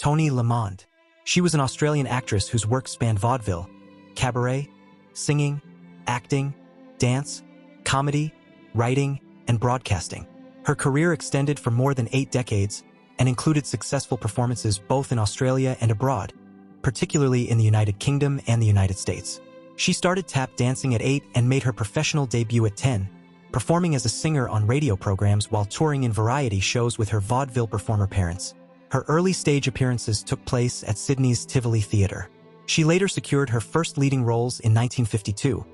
Toni Lamond. She was an Australian actress whose work spanned vaudeville, cabaret, singing, acting, dance, comedy, writing, and broadcasting. Her career extended for more than 8 decades and included successful performances both in Australia and abroad, particularly in the United Kingdom and the United States. She started tap dancing at 8 and made her professional debut at 10, performing as a singer on radio programs while touring in variety shows with her vaudeville performer parents. Her early stage appearances took place at Sydney's Tivoli Theatre. She later secured her first leading roles in 1952,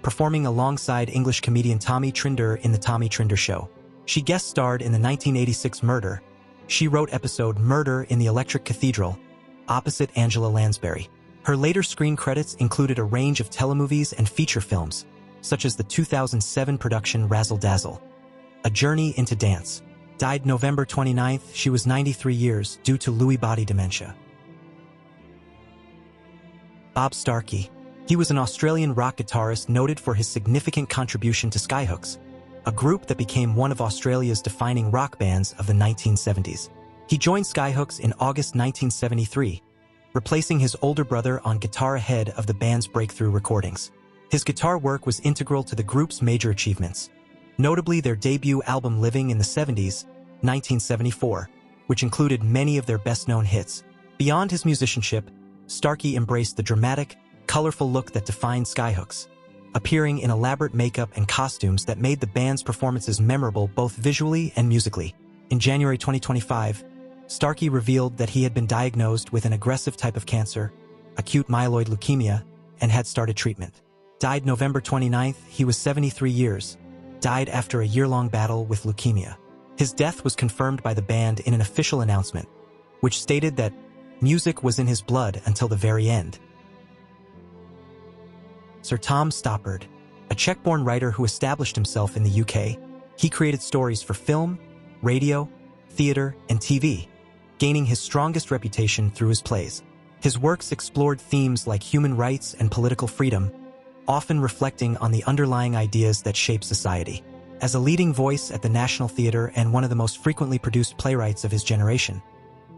performing alongside English comedian Tommy Trinder in The Tommy Trinder Show. She guest starred in the 1986 Murder. She wrote episode Murder in the Electric Cathedral, opposite Angela Lansbury. Her later screen credits included a range of telemovies and feature films, such as the 2007 production Razzle Dazzle. A Journey into Dance. Died November 29th, she was 93 years due to Lewy body dementia. Bob Starkie. He was an Australian rock guitarist noted for his significant contribution to Skyhooks, a group that became one of Australia's defining rock bands of the 1970s. He joined Skyhooks in August 1973, replacing his older brother on guitar ahead of the band's breakthrough recordings. His guitar work was integral to the group's major achievements, notably their debut album Living in the 70s, 1974, which included many of their best-known hits. Beyond his musicianship, Starkie embraced the dramatic, colorful look that defined Skyhooks, appearing in elaborate makeup and costumes that made the band's performances memorable both visually and musically. In January 2025, Starkie revealed that he had been diagnosed with an aggressive type of cancer, acute myeloid leukemia, and had started treatment. Died November 29th, he was 73 years, died after a year-long battle with leukemia. His death was confirmed by the band in an official announcement, which stated that music was in his blood until the very end. Sir Tom Stoppard, a Czech-born writer who established himself in the UK, he created stories for film, radio, theater, and TV, gaining his strongest reputation through his plays. His works explored themes like human rights and political freedom, often reflecting on the underlying ideas that shape society. As a leading voice at the National Theatre and one of the most frequently produced playwrights of his generation,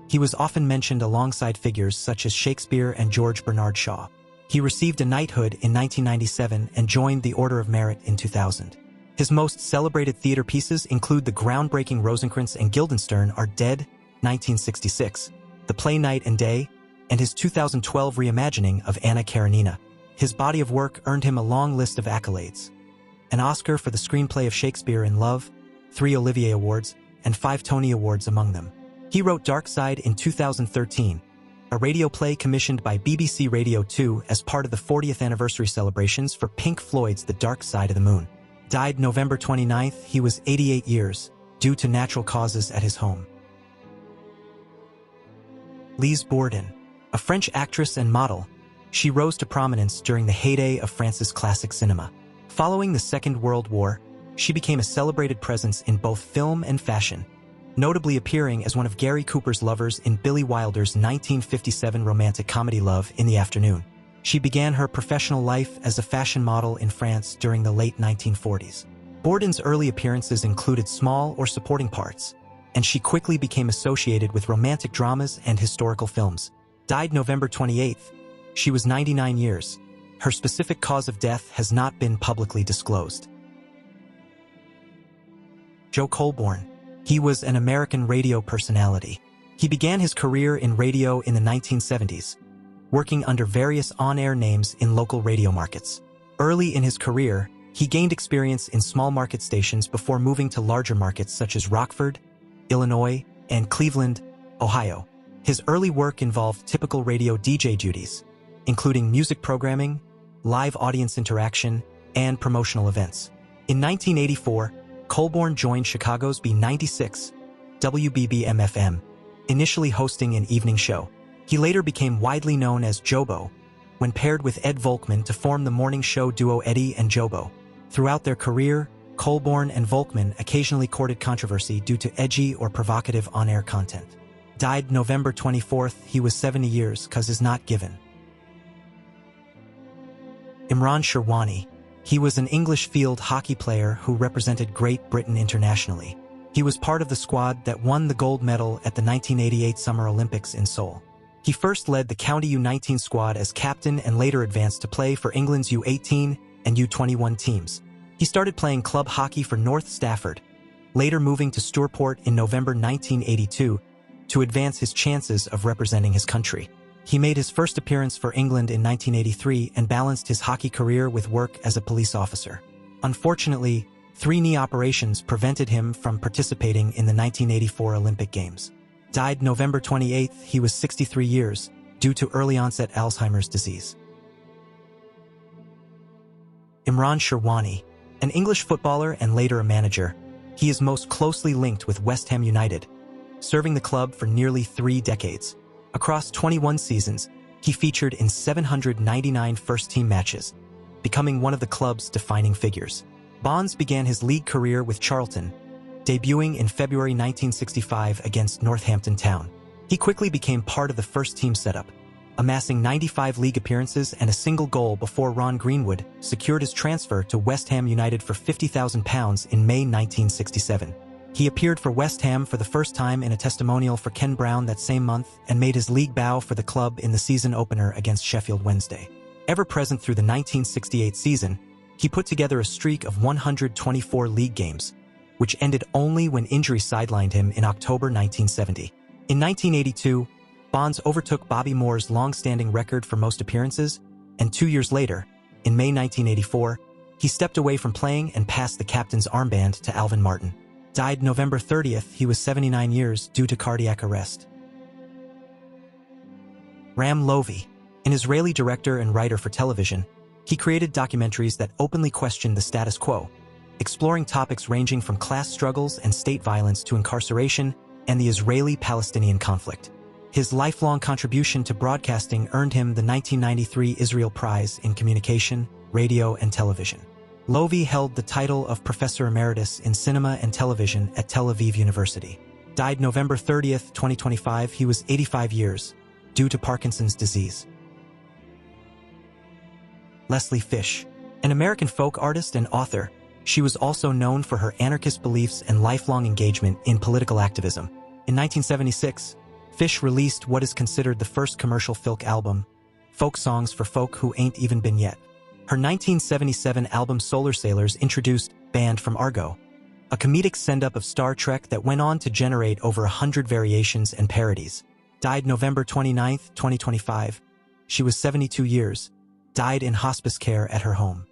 he was often mentioned alongside figures such as Shakespeare and George Bernard Shaw. He received a knighthood in 1997 and joined the Order of Merit in 2000. His most celebrated theater pieces include the groundbreaking Rosencrantz and Guildenstern Are Dead, 1966, the play Night and Day, and his 2012 reimagining of Anna Karenina. His body of work earned him a long list of accolades: an Oscar for the screenplay of Shakespeare in Love, 3 Olivier Awards, and 5 Tony Awards among them. He wrote Dark Side in 2013, a radio play commissioned by BBC Radio 2 as part of the 40th anniversary celebrations for Pink Floyd's The Dark Side of the Moon. Died November 29th, he was 88 years, due to natural causes at his home. Lise Bourdon, a French actress and model, she rose to prominence during the heyday of France's classic cinema. Following the Second World War, she became a celebrated presence in both film and fashion, notably appearing as one of Gary Cooper's lovers in Billy Wilder's 1957 romantic comedy Love in the Afternoon. She began her professional life as a fashion model in France during the late 1940s. Bourdon's early appearances included small or supporting parts, and she quickly became associated with romantic dramas and historical films. Died November 28th. She was 99 years. Her specific cause of death has not been publicly disclosed. Joe Colborn. He was an American radio personality. He began his career in radio in the 1970s, working under various on-air names in local radio markets. Early in his career, he gained experience in small market stations before moving to larger markets such as Rockford, Illinois, and Cleveland, Ohio. His early work involved typical radio DJ duties, including music programming, live audience interaction, and promotional events. In 1984, Colborn joined Chicago's B96, WBBM-FM, initially hosting an evening show. He later became widely known as Jobo, when paired with Ed Volkman to form the morning show duo Eddie and Jobo. Throughout their career, Colborn and Volkman occasionally courted controversy due to edgy or provocative on-air content. Died November 24th, he was 70 years, cause is not given. Imran Sherwani. He was an English field hockey player who represented Great Britain internationally. He He was part of the squad that won the gold medal at the 1988 Summer Olympics in Seoul. He first led the County U19 squad as captain and later advanced to play for England's U18 and U21 teams. He started playing club hockey for North Stafford, later moving to Stoppard in November 1982 to advance his chances of representing his country. He made his first appearance for England in 1983 and balanced his hockey career with work as a police officer. Unfortunately, 3 knee operations prevented him from participating in the 1984 Olympic Games. Died November 28. He was 63 years, due to early-onset Alzheimer's disease. Imran Sherwani, an English footballer and later a manager, he is most closely linked with West Ham United, serving the club for nearly 3 decades. Across 21 seasons, he featured in 799 first-team matches, becoming one of the club's defining figures. Bonds began his league career with Charlton, debuting in February 1965 against Northampton Town. He quickly became part of the first-team setup, amassing 95 league appearances and a single goal before Ron Greenwood secured his transfer to West Ham United for £50,000 in May 1967. He appeared for West Ham for the first time in a testimonial for Ken Brown that same month and made his league bow for the club in the season opener against Sheffield Wednesday. Ever present through the 1968 season, he put together a streak of 124 league games, which ended only when injury sidelined him in October 1970. In 1982, Bonds overtook Bobby Moore's long-standing record for most appearances, and 2 years later, in May 1984, he stepped away from playing and passed the captain's armband to Alvin Martin. Died November 30th, he was 79 years due to cardiac arrest. Ram Lovi, an Israeli director and writer for television, he created documentaries that openly questioned the status quo, exploring topics ranging from class struggles and state violence to incarceration and the Israeli-Palestinian conflict. His lifelong contribution to broadcasting earned him the 1993 Israel Prize in Communication, Radio, and Television. Lovi held the title of Professor Emeritus in Cinema and Television at Tel Aviv University. Died November 30th, 2025, he was 85 years, due to Parkinson's disease. Leslie Fish, an American folk artist and author, she was also known for her anarchist beliefs and lifelong engagement in political activism. In 1976, Fish released what is considered the first commercial folk album, Folk Songs for Folk Who Ain't Even Been Yet. Her 1977 album Solar Sailors introduced Band from Argo, a comedic send-up of Star Trek that went on to generate over 100 variations and parodies. Died November 29, 2025. She was 72 years, died in hospice care at her home.